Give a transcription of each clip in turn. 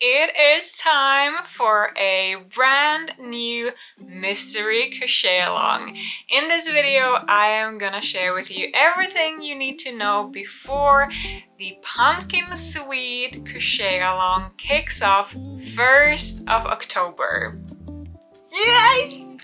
it is time for a brand new mystery crochet along. In this video, I am gonna share with you everything you need to know before the pumpkin sweet crochet along kicks off 1st of October. Yay!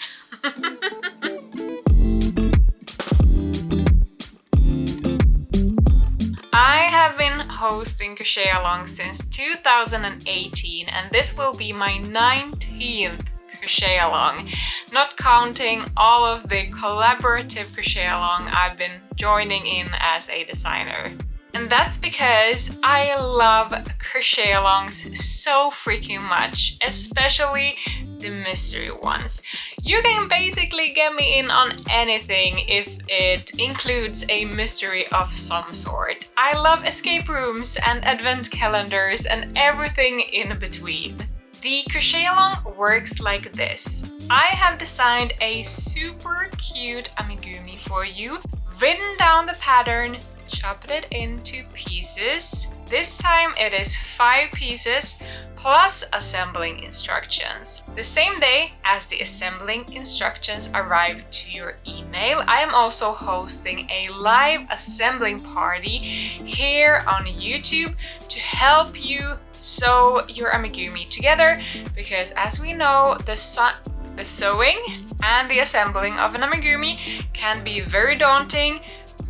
I have been hosting crochet along since 2018 and this will be my 19th crochet along, not counting all of the collaborative crochet along I've been joining in as a designer. And that's because I love crochet alongs so freaking much, especially the mystery ones. You can basically get me in on anything if it includes a mystery of some sort. I love escape rooms and advent calendars and everything in between. The crochet along works like this. I have designed a super cute amigurumi for you, written down the pattern, chopped it into pieces. This time it is 5 pieces plus assembling instructions. The same day as the assembling instructions arrive to your email, I am also hosting a live assembling party here on YouTube to help you sew your amigurumi together, because as we know, the sewing and the assembling of an amigurumi can be very daunting,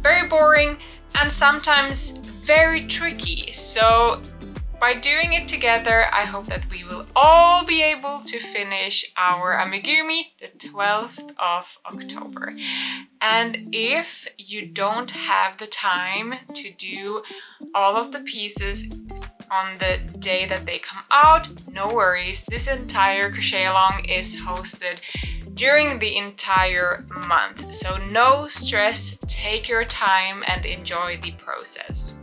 very boring, and sometimes very tricky. So by doing it together, I hope that we will all be able to finish our amigurumi the 12th of October. And if you don't have the time to do all of the pieces on the day that they come out, no worries. This entire crochet along is hosted during the entire month, so no stress, take your time and enjoy the process.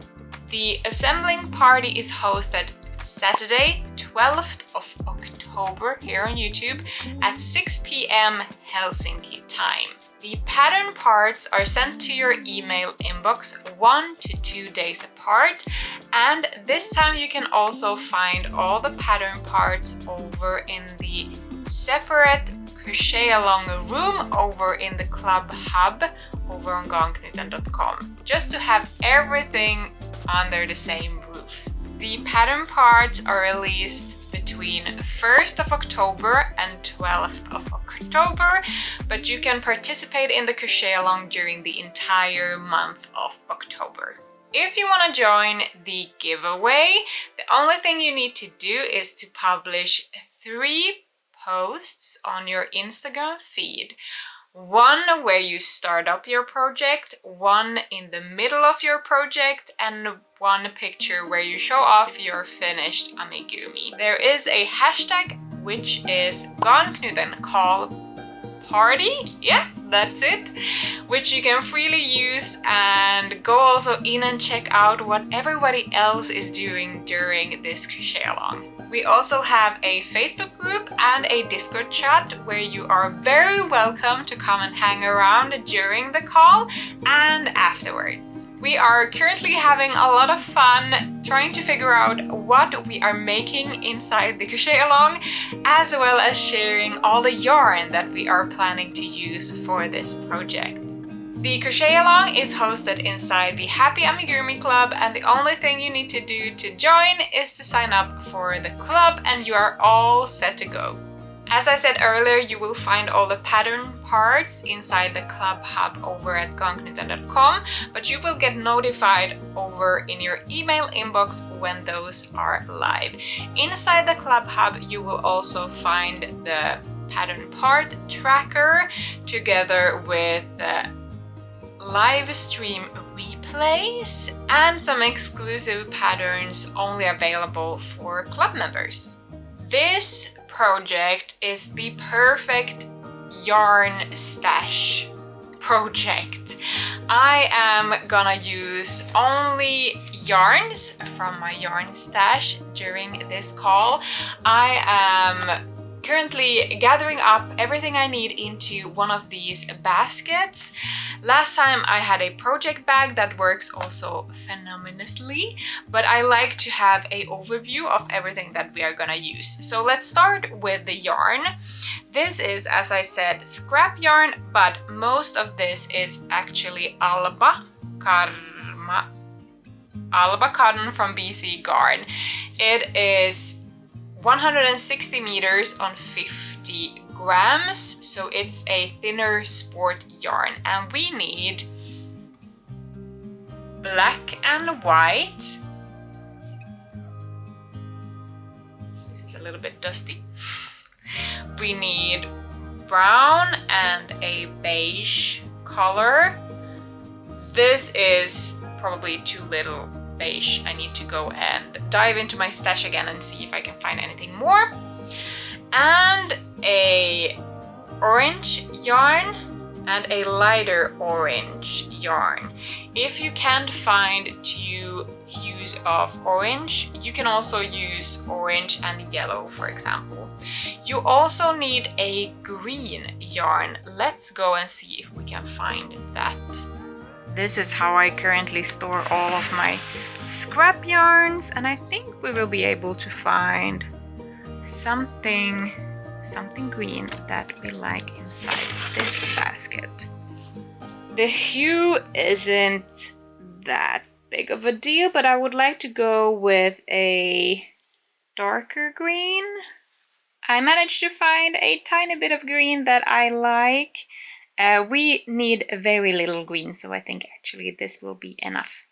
The assembling party is hosted Saturday, 12th of October here on YouTube at 6 p.m. Helsinki time. The pattern parts are sent to your email inbox 1 to 2 days apart, and this time you can also find all the pattern parts over in the separate crochet along room over in the club hub over on garnknuten.com, just to have everything under the same roof. The pattern parts are released between 1st of October and 12th of October, but you can participate in the crochet along during the entire month of October. If you want to join the giveaway, the only thing you need to do is to publish 3 posts on your Instagram feed. One where you start up your project, one in the middle of your project, and one picture where you show off your finished amigurumi. There is a hashtag which is Garnknuten call party, yeah, that's it, which you can freely use, and go also in and check out what everybody else is doing during this crochet along. We also have a Facebook group and a Discord chat where you are very welcome to come and hang around during the call and afterwards. We are currently having a lot of fun trying to figure out what we are making inside the crochet along, as well as sharing all the yarn that we are planning to use for this project. The crochet along is hosted inside the Happy Amigurumi Club, and the only thing you need to do to join is to sign up for the club and you are all set to go. As I said earlier, you will find all the pattern parts inside the club hub over at garnknuten.com, but you will get notified over in your email inbox when those are live. Inside the club hub, you will also find the pattern part tracker together with the live stream replays and some exclusive patterns only available for club members. This project is the perfect yarn stash project. I am gonna use only yarns from my yarn stash during this call. I am currently gathering up everything I need into one of these baskets. Last time I had a project bag that works also phenomenally, but I like to have an overview of everything that we are gonna use. So let's start with the yarn. This is, as I said, scrap yarn, but most of this is actually Alba cotton from BC Garn. It is 160 meters on 50 grams, so it's a thinner sport yarn, and we need black and white. This is a little bit dusty. We need brown and a beige color. This is probably too little beige. I need to go and dive into my stash again and see if I can find anything more. And a orange yarn and a lighter orange yarn. If you can't find 2 hues of orange, you can also use orange and yellow, for example. You also need a green yarn. Let's go and see if we can find that. This is how I currently store all of my scrap yarns, and I think we will be able to find something green that we like inside this basket. The hue isn't that big of a deal, but I would like to go with a darker green. I managed to find a tiny bit of green that I like. We need very little green, so I think actually this will be enough.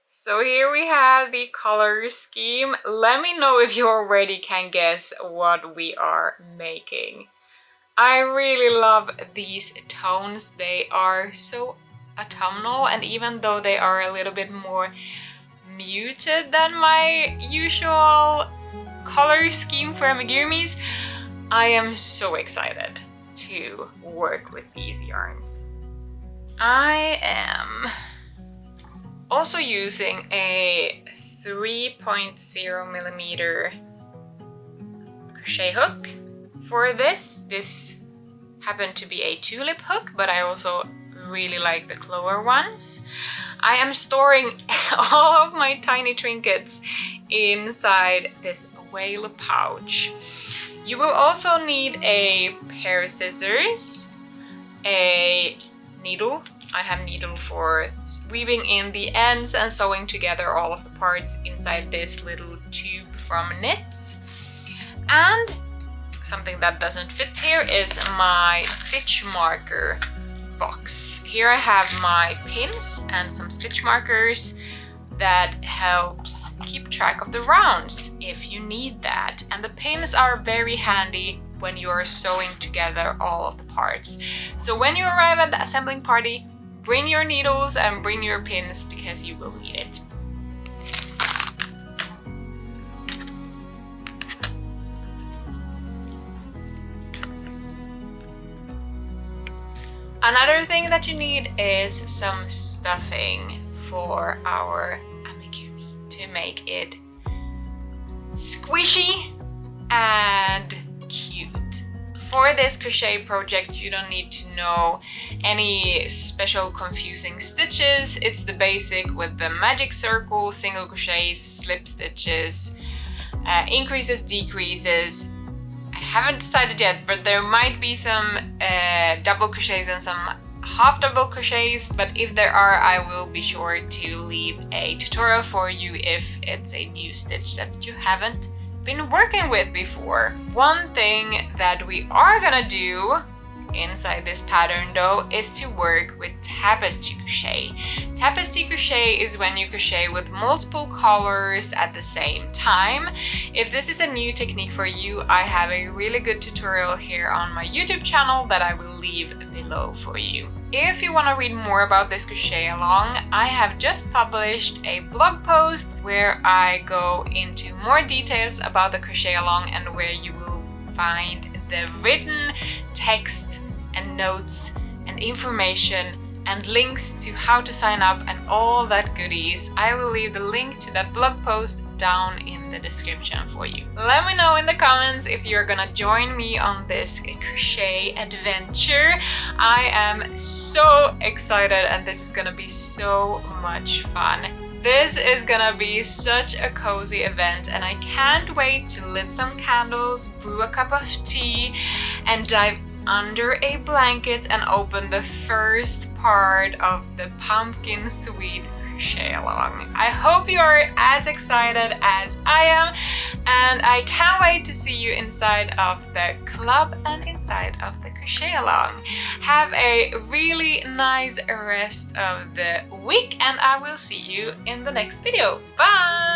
So here we have the color scheme. Let me know if you already can guess what we are making. I really love these tones. They are so autumnal, and even though they are a little bit more muted than my usual color scheme for amigurumis, I am so excited to work with these yarns. I am also using a 3.0 millimeter crochet hook for this. This happened to be a tulip hook, but I also really like the Clover ones. I am storing all of my tiny trinkets inside this whale pouch. You will also need a pair of scissors, a needle. I have needle for weaving in the ends and sewing together all of the parts inside this little tube from Knits. And something that doesn't fit here is my stitch marker box. Here I have my pins and some stitch markers that helps keep track of the rounds if you need that. And the pins are very handy when you are sewing together all of the parts. So when you arrive at the assembling party, bring your needles and bring your pins because you will need it. Another thing that you need is some stuffing for our amigurumi to make it squishy and cute. For this crochet project, you don't need to know any special confusing stitches. It's the basic with the magic circle, single crochets, slip stitches, increases, decreases. I haven't decided yet, but there might be some double crochets and some half double crochets, but if there are, I will be sure to leave a tutorial for you if it's a new stitch that you haven't been working with before. One thing that we are gonna do inside this pattern though is to work with tapestry crochet. Tapestry crochet is when you crochet with multiple colors at the same time. If this is a new technique for you, I have a really good tutorial here on my YouTube channel that I will leave below for you. If you want to read more about this crochet along, I have just published a blog post where I go into more details about the crochet along and where you will find the written text and notes and information and links to how to sign up and all that goodies. I will leave the link to that blog post down in the description for you. Let me know in the comments if you're gonna join me on this crochet adventure. I am so excited and this is gonna be so much fun. This is gonna be such a cozy event and I can't wait to lit some candles, brew a cup of tea, and dive under a blanket and open the first part of the pumpkin sweet crochet along. I hope you are as excited as I am, and I can't wait to see you inside of the club and inside of the crochet along. Have a really nice rest of the week and I will see you in the next video. Bye!